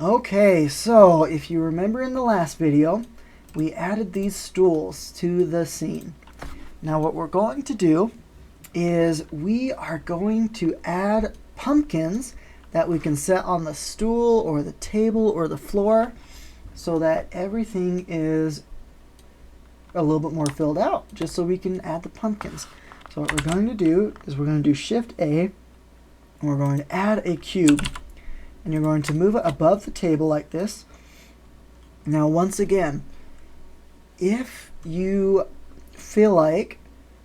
Okay, so if you remember in the last video, we added these stools to the scene. Now what we're going to do is we are going to add pumpkins that we can set on the stool or the table or the floor so that everything is a little bit more filled out, just so we can add the pumpkins. So what we're going to do is we're going to do Shift A, and we're going to add a cube. And you're going to move it above the table like this. Now once again, if you feel like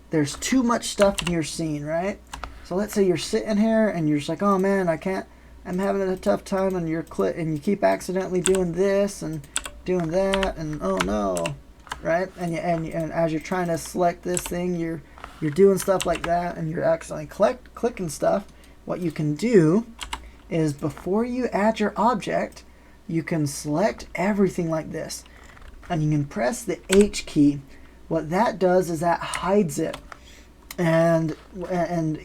there's too much stuff in your scene, right? So let's say you're sitting here and you're just like, oh man, I'm having a tough time, and and you keep accidentally doing this and doing that, and oh no, right? And as you're trying to select this thing, you're doing stuff like that, and you're accidentally clicking stuff. What you can do is before you add your object, you can select everything like this, and you can press the H key. What that does is that hides it, and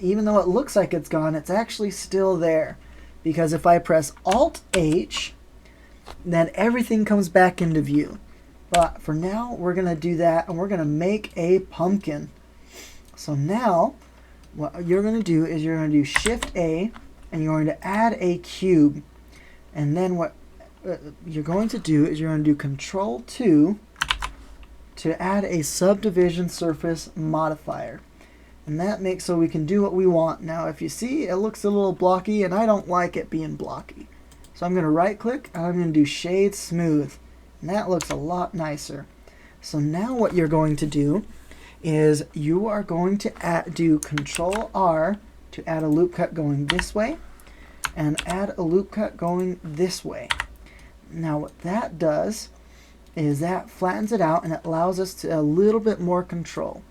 even though it looks like it's gone, it's actually still there, because if I press Alt H, then everything comes back into view. But for now, we're gonna do that, and we're gonna make a pumpkin. So now what you're gonna do is you're gonna do Shift A, and you're going to add a cube. And then what you're going to do is you're going to do Control 2 to add a subdivision surface modifier. And that makes so we can do what we want. Now if you see, it looks a little blocky, and I don't like it being blocky. So I'm going to right click, and I'm going to do Shade Smooth. And that looks a lot nicer. So now what you're going to do is you are going to do Control R to add a loop cut going this way, and add a loop cut going this way. Now what that does is that flattens it out, and it allows us to a little bit more control.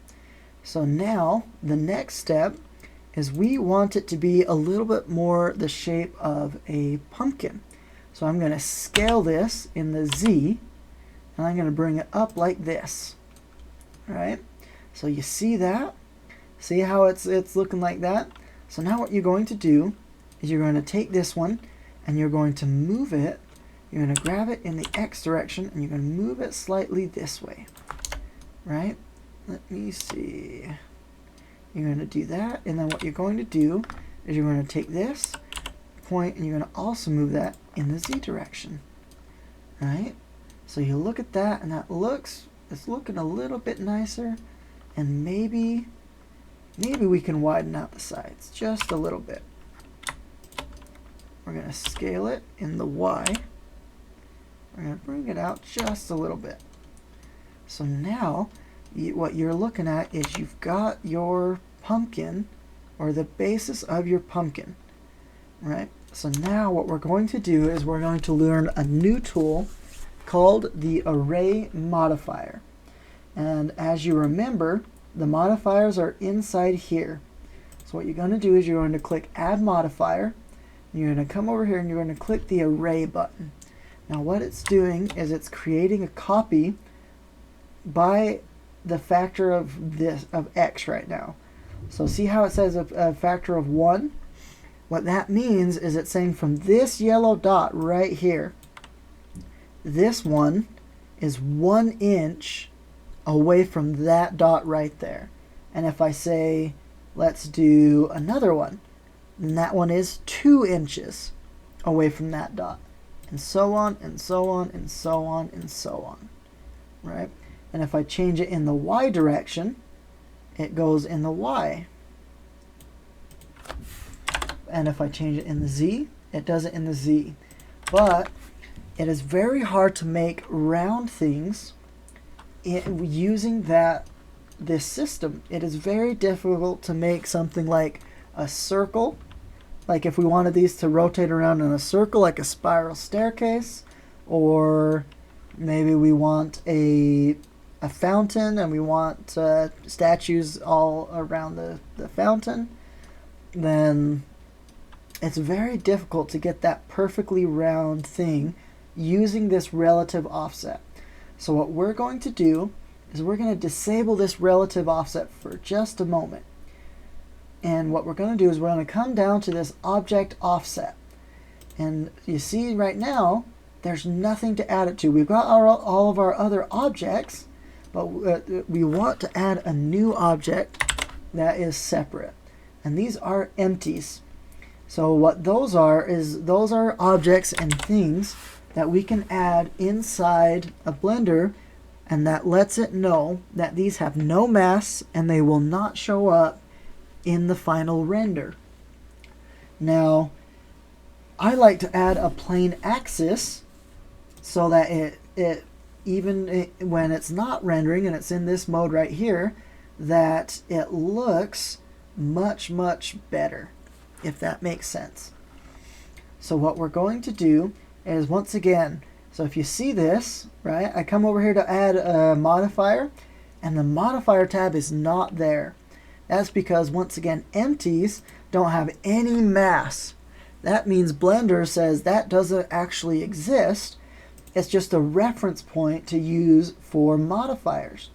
So now the next step is we want it to be a little bit more the shape of a pumpkin. So I'm going to scale this in the Z, and I'm going to bring it up like this. All right? So you see that? See how it's looking like that? So now what you're going to do is you're going to take this one, and you're going to move it. You're going to grab it in the X direction, and you're going to move it slightly this way. Right? Let me see. You're going to do that, and then what you're going to do is you're going to take this point, and you're going to also move that in the Z direction. Right? So you look at that, and it's looking a little bit nicer, and maybe we can widen out the sides just a little bit. We're going to scale it in the Y. We're going to bring it out just a little bit. So now what you're looking at is you've got your pumpkin, or the basis of your pumpkin, right? So now what we're going to do is we're going to learn a new tool called the Array Modifier. And as you remember, the modifiers are inside here. So what you're going to do is you're going to click Add Modifier. And you're going to come over here, and you're going to click the Array button. Now what it's doing is it's creating a copy by the factor of X right now. So see how it says a factor of 1? What that means is it's saying from this yellow dot right here, this one is 1 inch away from that dot right there. And if I say, let's do another one, then that one is 2 inches away from that dot. And so on, and so on, and so on, and so on. Right? And if I change it in the Y direction, it goes in the Y. And if I change it in the Z, it does it in the Z. But it is very hard to make round things using this system. It is very difficult to make something like a circle. Like if we wanted these to rotate around in a circle, like a spiral staircase, or maybe we want a fountain, and we want statues all around the fountain, then it's very difficult to get that perfectly round thing using this relative offset. So what we're going to do is we're going to disable this relative offset for just a moment. And what we're going to do is we're going to come down to this object offset. And you see right now, there's nothing to add it to. We've got all of our other objects, but we want to add a new object that is separate. And these are empties. So what those are is those are objects and things that we can add inside a Blender, and that lets it know that these have no mass and they will not show up in the final render. Now, I like to add a plane axis so that it when it's not rendering and it's in this mode right here, that it looks much better, if that makes sense. So what we're going to do is, once again, so if you see this, right, I come over here to add a modifier, and the modifier tab is not there. That's because, once again, empties don't have any mass. That means Blender says that doesn't actually exist. It's just a reference point to use for modifiers.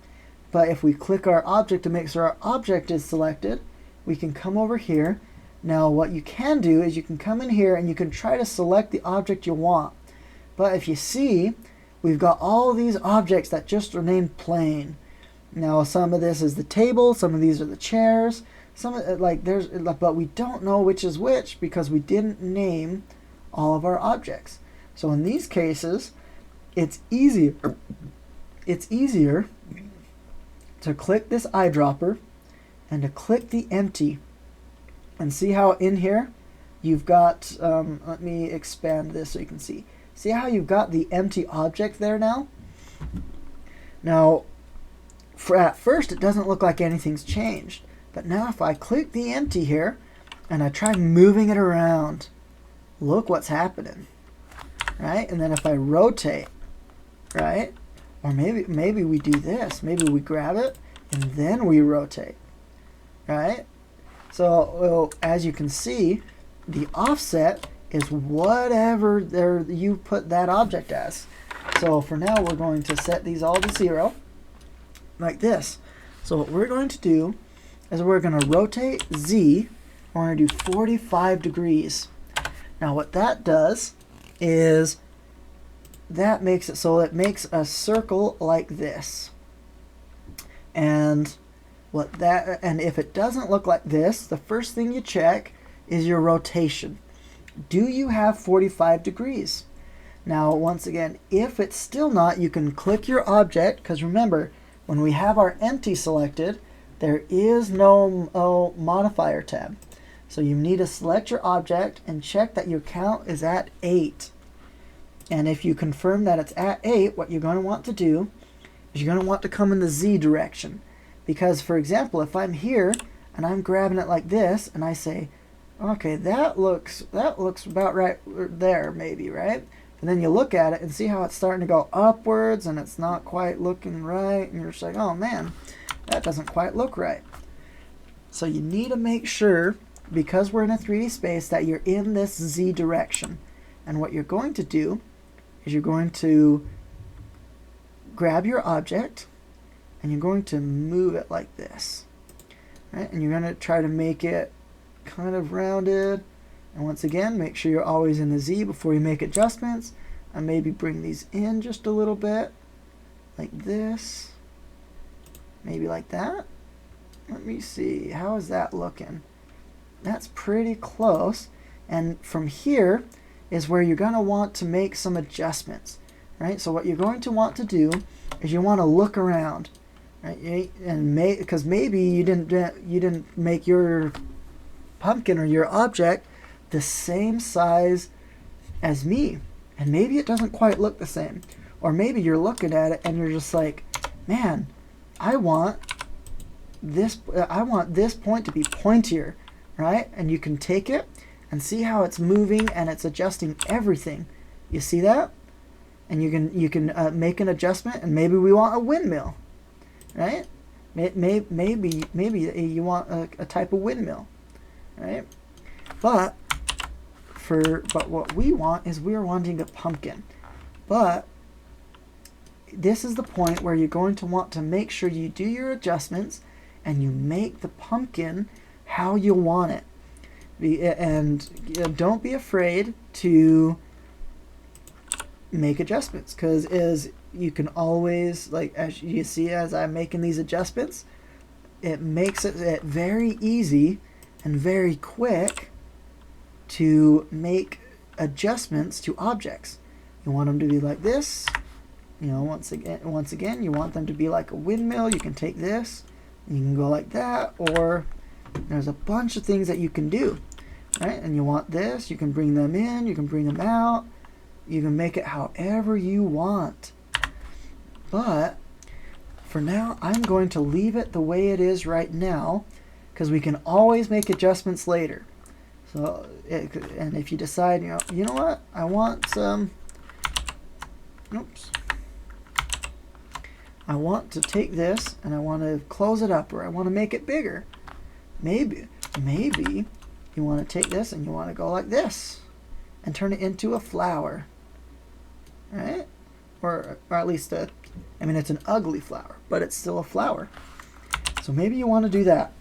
But if we click our object to make sure our object is selected, we can come over here. Now what you can do is you can come in here and you can try to select the object you want. But if you see, we've got all of these objects that just are named plane. Now some of this is the table, some of these are the chairs, some but we don't know which is which because we didn't name all of our objects. So in these cases, it's easier to click this eyedropper and to click the empty, and see how in here you've got, let me expand this so you can see. See how you've got the empty object there now? Now, at first it doesn't look like anything's changed, but now if I click the empty here and I try moving it around, look what's happening, right? And then if I rotate, right, or maybe we do this, maybe we grab it and then we rotate, right? So, well, as you can see, the offset is whatever you put that object as. So for now, we're going to set these all to 0, like this. So what we're going to do is we're going to rotate Z. We're going to do 45 degrees. Now what that does is that makes it so it makes a circle like this. And if it doesn't look like this, the first thing you check is your rotation. Do you have 45 degrees? Now, once again, if it's still not, you can click your object, because remember, when we have our empty selected, there is no modifier tab. So you need to select your object and check that your count is at 8. And if you confirm that it's at 8, what you're going to want to do is you're going to want to come in the Z direction. Because, for example, if I'm here and I'm grabbing it like this and I say, okay, that looks about right there, maybe, right? And then you look at it and see how it's starting to go upwards and it's not quite looking right, and you're just like, oh man, that doesn't quite look right. So you need to make sure, because we're in a 3D space, that you're in this Z direction. And what you're going to do is you're going to grab your object and you're going to move it like this, right? And you're going to try to make it kind of rounded. And once again, make sure you're always in the Z before you make adjustments. And maybe bring these in just a little bit, like this. Maybe like that. Let me see, how is that looking? That's pretty close. And from here is where you're going to want to make some adjustments, right? So what you're going to want to do is you want to look around, right? And because maybe you didn't make your pumpkin or your object the same size as me, and maybe it doesn't quite look the same, or maybe you're looking at it and you're just like, man, I want this point to be pointier, right? And you can take it and see how it's moving and it's adjusting everything. You see that? And you can make an adjustment, and maybe we want a windmill, right? Maybe you want a type of windmill, right? But what we want is we're wanting a pumpkin. But this is the point where you're going to want to make sure you do your adjustments and you make the pumpkin how you want it. And don't be afraid to make adjustments, because as you can always, like as you see as I'm making these adjustments, it makes it very easy and very quick to make adjustments to objects. You want them to be like this, you know, once again you want them to be like a windmill. You can take this and you can go like that, or there's a bunch of things that you can do, right? And you want this, you can bring them in, you can bring them out, you can make it however you want. But for now, I'm going to leave it the way it is right now, because we can always make adjustments later. So, and if you decide, you know what, I want some, I want to take this and I want to close it up, or I want to make it bigger. Maybe you want to take this and you want to go like this and turn it into a flower, right? Or at least it's an ugly flower, but it's still a flower. So maybe you want to do that.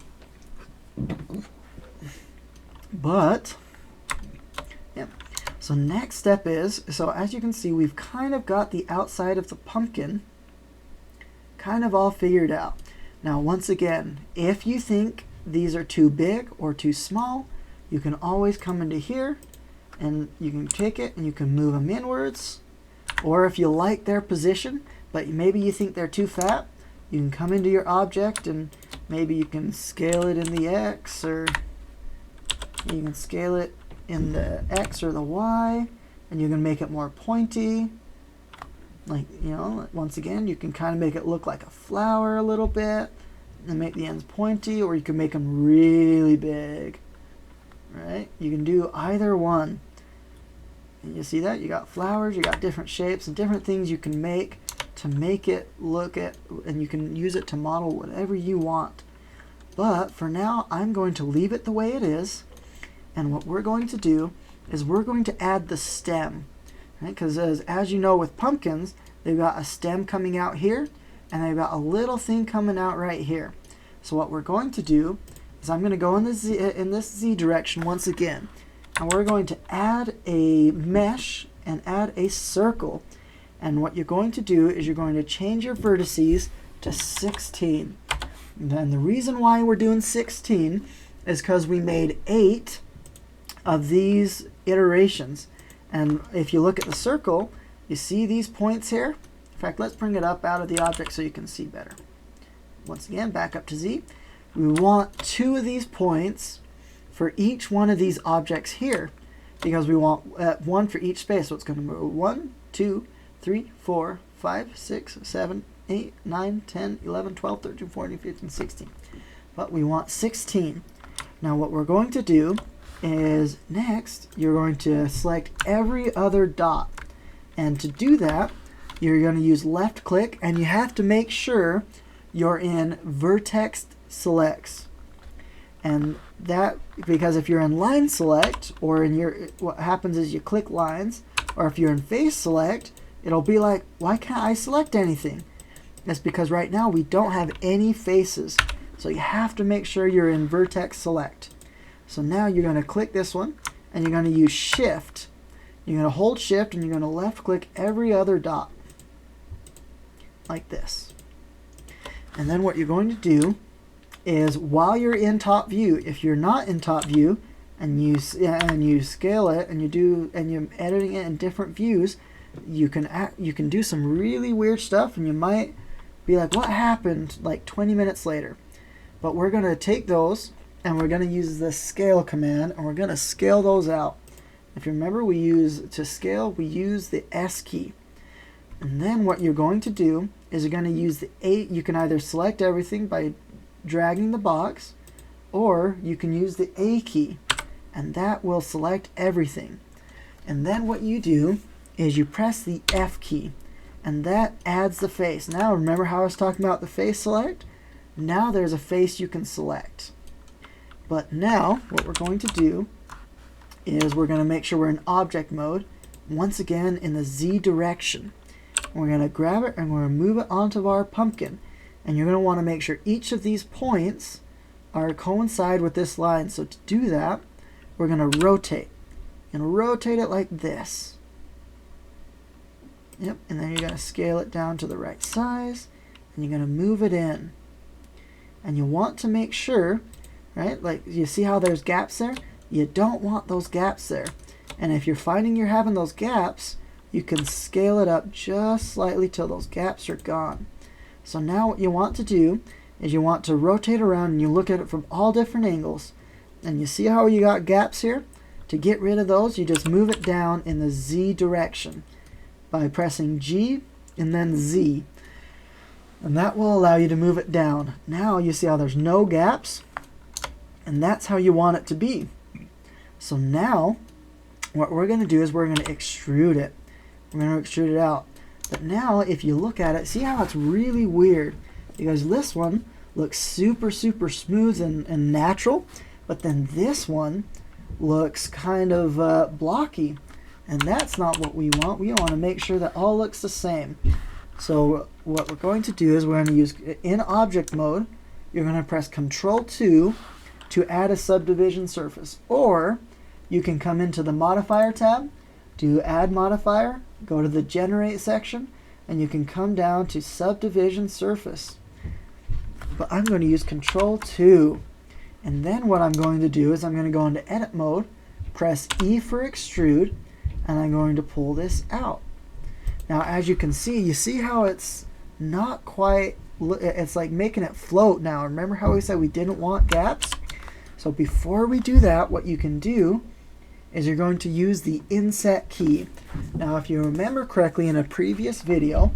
But yeah. So next step is, so as you can see, we've kind of got the outside of the pumpkin kind of all figured out. Now once again, if you think these are too big or too small, you can always come into here and you can take it and you can move them inwards. Or if you like their position, but maybe you think they're too fat, you can come into your object and maybe you can scale it in the X, or you can scale it in the X or the Y, and you can make it more pointy. Like, once again, you can kind of make it look like a flower a little bit and make the ends pointy, or you can make them really big, right? You can do either one. And you see that? You got flowers, you got different shapes and different things you can make to make it look at, and you can use it to model whatever you want. But for now, I'm going to leave it the way it is. And what we're going to do is we're going to add the stem, right? Because as you know, with pumpkins, they've got a stem coming out here, and they've got a little thing coming out right here. So what we're going to do is I'm going to go in this Z direction once again, and we're going to add a mesh and add a circle. And what you're going to do is you're going to change your vertices to 16. And the reason why we're doing 16 is because we made 8 of these iterations. And if you look at the circle, you see these points here. In fact, let's bring it up out of the object so you can see better. Once again, back up to Z. We want 2 of these points for each one of these objects here, because we want 1 for each space. So it's going to move 1, 2, 3, 4, 5, 6, 7, 8, 9, 10, 11, 12, 13, 14, 15, 16. But we want 16. Now what we're going to do is next you're going to select every other dot, and to do that you're going to use left click, and you have to make sure you're in vertex selects. And that, because if you're in line select, or in what happens is you click lines, or if you're in face select, it'll be like, why can't I select anything? That's because right now we don't have any faces. So you have to make sure you're in vertex select. So now you're going to click this one, and you're going to use shift. You're going to hold shift, and you're going to left click every other dot. Like this. And then what you're going to do is, while you're in top view, if you're not in top view, and you scale it, and you're editing it in different views, you can do some really weird stuff, and you might be like, what happened, like 20 minutes later. But we're going to take those, and we're going to use the scale command, and we're going to scale those out. If you remember, to scale, we use the S key. And then what you're going to do is you're going to use the A. You can either select everything by dragging the box, or you can use the A key, and that will select everything. And then what you do is you press the F key, and that adds the face. Now remember how I was talking about the face select? Now there's a face you can select. But now what we're going to do is we're going to make sure we're in object mode, once again in the Z direction. We're going to grab it and we're going to move it onto our pumpkin. And you're going to want to make sure each of these points coincide with this line. So to do that, we're going to rotate. And rotate it like this. Yep, and then you're going to scale it down to the right size, and you're going to move it in. And you want to make sure, right, like you see how there's gaps there? You don't want those gaps there. And if you're finding you're having those gaps, you can scale it up just slightly till those gaps are gone. So now what you want to do is you want to rotate around and you look at it from all different angles. And you see how you got gaps here? To get rid of those, you just move it down in the Z direction by pressing G and then Z. And that will allow you to move it down. Now you see how there's no gaps? And that's how you want it to be. So now, what we're going to do is we're going to extrude it. We're going to extrude it out. But now, if you look at it, see how it's really weird? Because this one looks super, super smooth and natural. But then this one looks kind of blocky. And that's not what we want. We want to make sure that all looks the same. So what we're going to do is we're going to use, in object mode, you're going to press Ctrl+2 to add a subdivision surface. Or you can come into the modifier tab, do add modifier, go to the generate section, and you can come down to subdivision surface. But I'm going to use Ctrl+2. And then what I'm going to do is I'm going to go into edit mode, press E for extrude, and I'm going to pull this out. Now as you can see, you see how it's not quite, it's like making it float now. Remember how we said we didn't want gaps? So before we do that, what you can do is you're going to use the inset key. Now if you remember correctly in a previous video,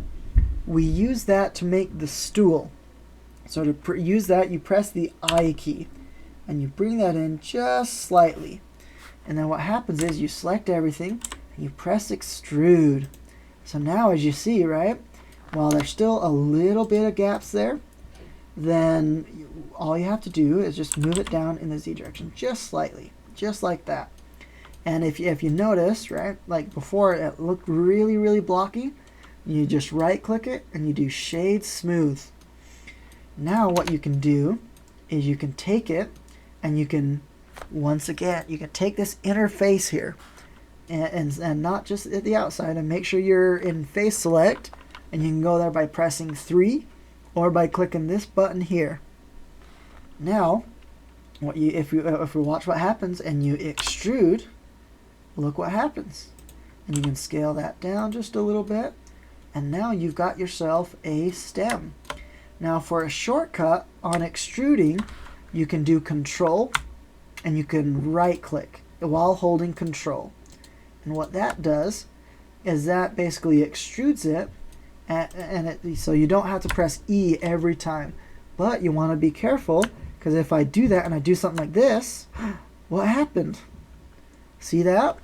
we used that to make the stool. So to use that, you press the I key and you bring that in just slightly. And then what happens is you select everything and you press extrude. So now as you see, right, while there's still a little bit of gaps there, then all you have to do is just move it down in the Z direction just slightly, just like that. And if you notice, right, like before it looked really, really blocky, you just right click it and you do shade smooth. Now what you can do is you can take it and you can, once again, you can take this inner face here and not just at the outside, and make sure you're in face select, and you can go there by pressing 3 or by clicking this button here. Now what you if you watch what happens and you extrude, look what happens. And you can scale that down just a little bit, and now you've got yourself a stem. Now for a shortcut on extruding, you can do Control and you can right click while holding Control. And what that does is that basically extrudes it, so you don't have to press E every time. But you want to be careful, because if I do that and I do something like this, what happened? See that?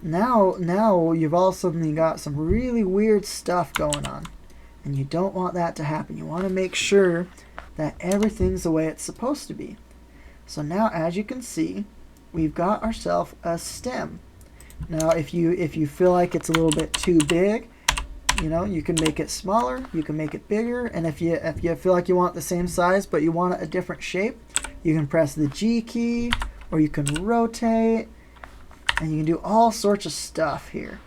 Now you've all suddenly got some really weird stuff going on. And you don't want that to happen. You want to make sure that everything's the way it's supposed to be. So now as you can see, we've got ourselves a stem. Now if you feel like it's a little bit too big, you know, you can make it smaller, you can make it bigger, and if you feel like you want the same size but you want it a different shape, you can press the G key, or you can rotate, and you can do all sorts of stuff here.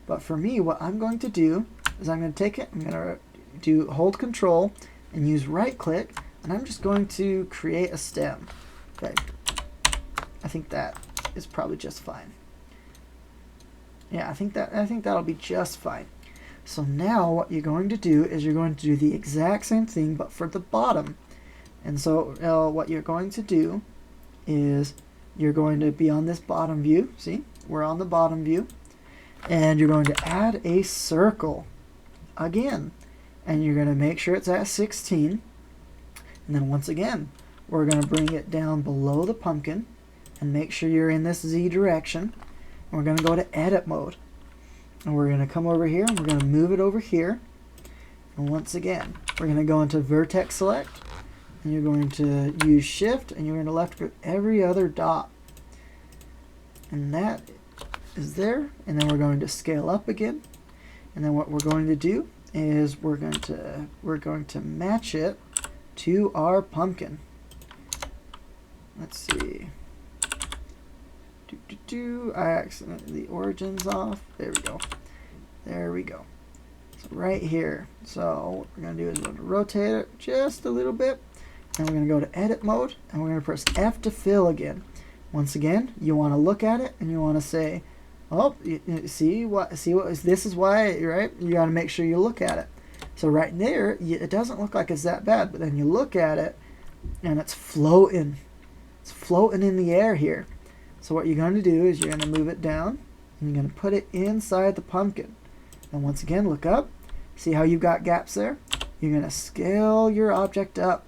But for me, what I'm going to do is I'm going to take it, I'm going to hold Control and use right click, and I'm just going to create a stem. Okay, I think that is probably just fine. Yeah, I think that'll be just fine. So now what you're going to do is you're going to do the exact same thing but for the bottom. And so what you're going to do is you're going to be on this bottom view. See, we're on the bottom view, and you're going to add a circle again, and you're going to make sure it's at 16, and then once again we're going to bring it down below the pumpkin and make sure you're in this Z direction. We're going to go to edit mode, and we're going to come over here and we're going to move it over here, and once again we're going to go into vertex select, and you're going to use shift and you're going to left click every other dot, and that is there. And then we're going to scale up again, and then what we're going to do is we're going to match it to our pumpkin. Let's see. I accidentally, the origin's off. There we go. There we go. So right here. So what we're going to do is we're going to rotate it just a little bit. And we're going to go to edit mode. And we're going to press F to fill again. Once again, you want to look at it and you want to say, oh, see what this is why, right? You got to make sure you look at it. So right there, it doesn't look like it's that bad. But then you look at it and it's floating. It's floating in the air here. So what you're going to do is you're going to move it down and you're going to put it inside the pumpkin. And once again, look up. See how you've got gaps there? You're going to scale your object up.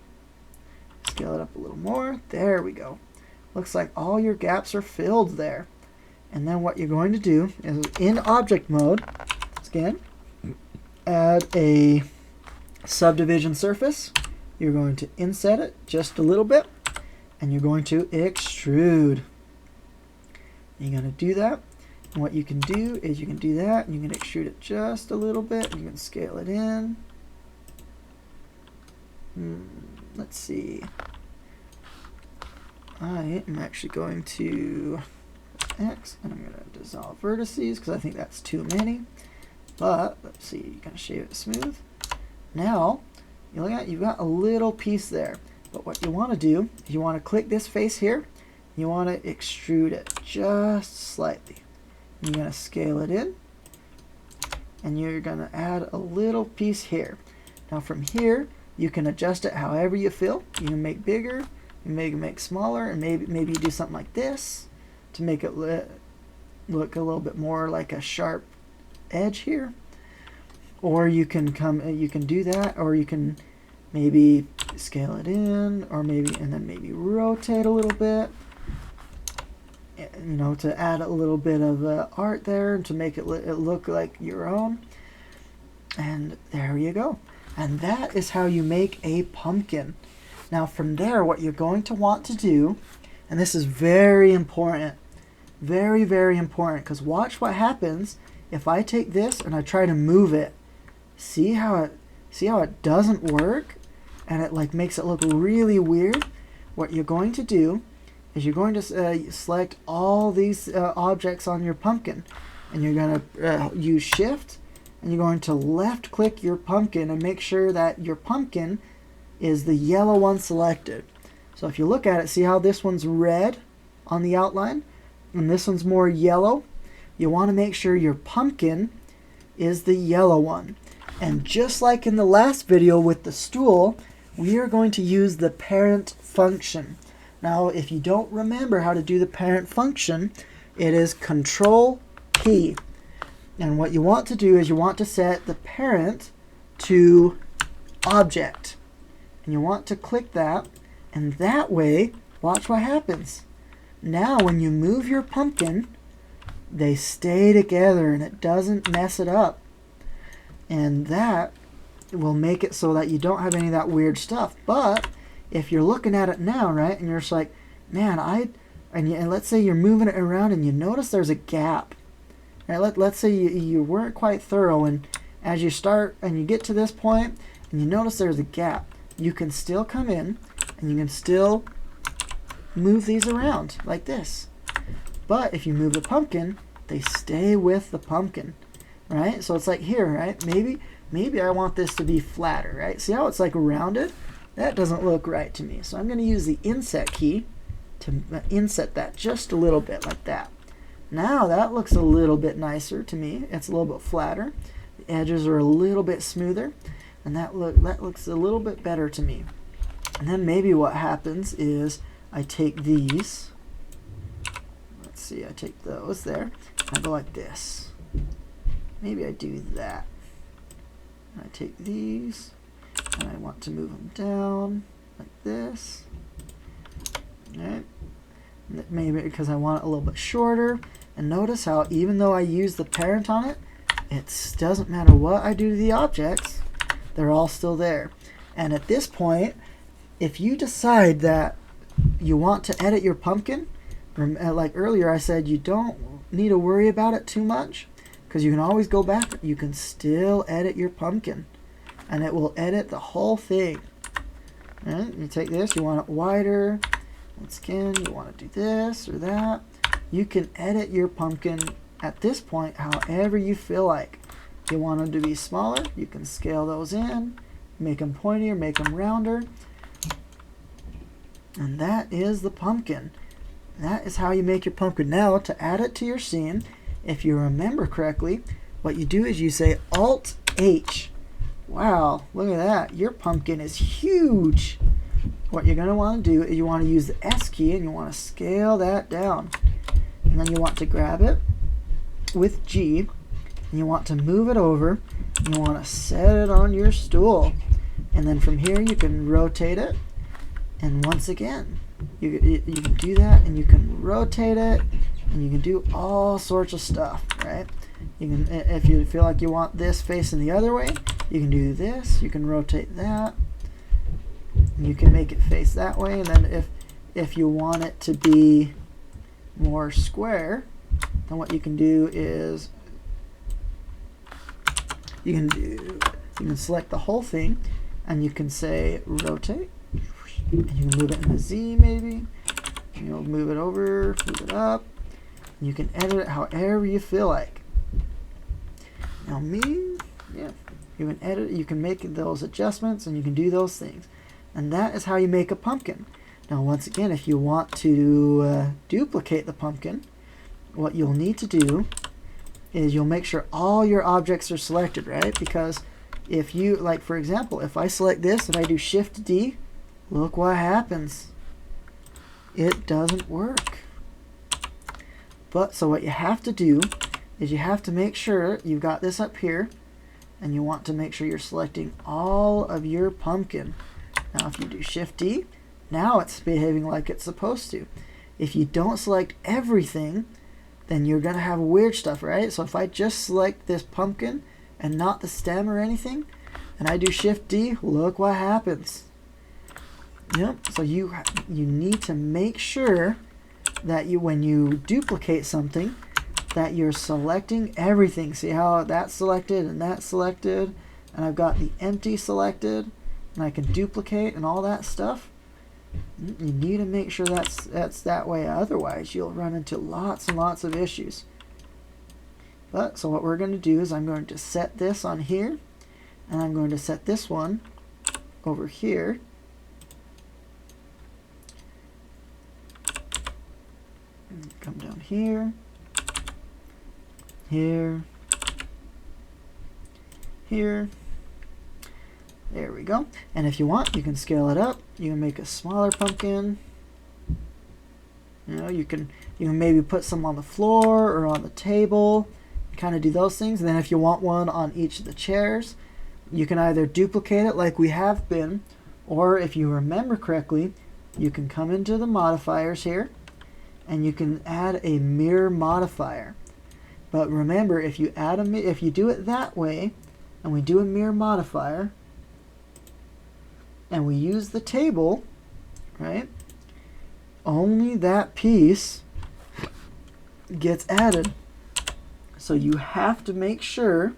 Scale it up a little more. There we go. Looks like all your gaps are filled there. And then what you're going to do is in object mode, again, add a subdivision surface. You're going to inset it just a little bit. And you're going to extrude. You're going to do that. And what you can do is you can do that. And you can extrude it just a little bit. And you can scale it in. Let's see. I am actually going to X. And I'm going to dissolve vertices because I think that's too many. But let's see. You can shave it smooth. Now, you look at, you've got a little piece there. But what you want to do is you want to click this face here. You want to extrude it just slightly. You're going to scale it in. And you're going to add a little piece here. Now from here, you can adjust it however you feel. You can make bigger, you can make smaller, and maybe you do something like this to make it look a little bit more like a sharp edge here. Or you can do that, or you can maybe scale it in, or maybe rotate a little bit, you know, to add a little bit of art there to make it look like your own. And there you go. And that is how you make a pumpkin. Now from there, what you're going to want to do, and this is very important, very, very important, because watch what happens if I take this and I try to move it. See how it doesn't work? And it like makes it look really weird. What you're going to do is you're going to select all these objects on your pumpkin, and you're going to use shift, and you're going to left click your pumpkin and make sure that your pumpkin is the yellow one selected. So if you look at it, see how this one's red on the outline and this one's more yellow? You want to make sure your pumpkin is the yellow one. And just like in the last video with the stool, we are going to use the parent function. Now, if you don't remember how to do the parent function, it is Control P. And what you want to do is you want to set the parent to object. And you want to click that, and that way, watch what happens. Now, when you move your pumpkin, they stay together and it doesn't mess it up. And that will make it so that you don't have any of that weird stuff. But if you're looking at it now, right, and you're just like, man, and let's say you're moving it around and you notice there's a gap. Right, let's say you weren't quite thorough, and as you start and you get to this point and you notice there's a gap, you can still come in and you can still move these around like this. But if you move the pumpkin, they stay with the pumpkin, right? So it's like here, right? Maybe I want this to be flatter, right? See how it's like rounded? That doesn't look right to me. So I'm going to use the inset key to inset that just a little bit like that. Now that looks a little bit nicer to me. It's a little bit flatter. The edges are a little bit smoother, and that looks a little bit better to me. And then maybe what happens is I take these. Let's see, I take those there. I go like this. Maybe I do that. I take these, and I want to move them down like this. All right. Maybe because I want it a little bit shorter. And notice how even though I use the parent on it, it doesn't matter what I do to the objects, they're all still there. And at this point, if you decide that you want to edit your pumpkin, like earlier I said, you don't need to worry about it too much, because you can always go back. You can still edit your pumpkin, and it will edit the whole thing. Right? You take this, you want it wider. Once again, you want to do this or that. you can edit your pumpkin at this point however you feel like. If you want them to be smaller, you can scale those in, make them pointier, make them rounder. And that is the pumpkin. That is how you make your pumpkin. Now, to add it to your scene, if you remember correctly, what you do is you say Alt-H. Wow, look at that. Your pumpkin is huge. What you're going to want to do is you want to use the S key and you want to scale that down. And then you want to grab it with G and you want to move it over. And you want to set it on your stool. And then from here you can rotate it. And once again, you can do that and you can rotate it and you can do all sorts of stuff, right? You can, if you feel like you want this facing the other way, you can do this. You can rotate that. And you can make it face that way. And then if you want it to be more square, then what you can do is you can select the whole thing and you can say rotate. And you can move it in the Z maybe. You'll move it over, move it up. And you can edit it however you feel like. Now you can edit it, you can make those adjustments and you can do those things. And that is how you make a pumpkin. Now once again, if you want to duplicate the pumpkin, what you'll need to do is you'll make sure all your objects are selected, right? Because if you, like for example, if I select this and I do Shift D, look what happens. It doesn't work. But so what you have to do is you have to make sure you've got this up here and you want to make sure you're selecting all of your pumpkin. Now if you do Shift D, now it's behaving like it's supposed to. If you don't select everything, then you're going to have weird stuff, right? So if I just select this pumpkin and not the stem or anything, and I do Shift D, look what happens. Yep. So you need to make sure that when you duplicate something, that you're selecting everything. See how that's selected and that's selected, and I've got the empty selected, and I can duplicate and all that stuff. You need to make sure that's that way, otherwise you'll run into lots and lots of issues. But so what we're going to do is I'm going to set this on here, and I'm going to set this one over here. Come down here, here, here. There we go. And if you want, you can scale it up. You can make a smaller pumpkin. You know, you can maybe put some on the floor or on the table. Kind of do those things. And then if you want one on each of the chairs, you can either duplicate it like we have been, or if you remember correctly, you can come into the modifiers here and you can add a mirror modifier. But remember, if you do it that way and we do a mirror modifier and we use the table, right, only that piece gets added. So you have to make sure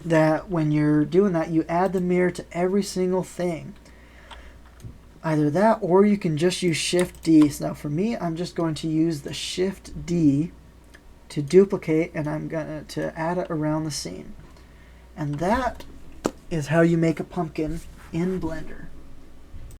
that when you're doing that, you add the mirror to every single thing. Either that, or you can just use Shift D. So now for me, I'm just going to use the Shift D to duplicate, and I'm going to add it around the scene. And that is how you make a pumpkin in Blender.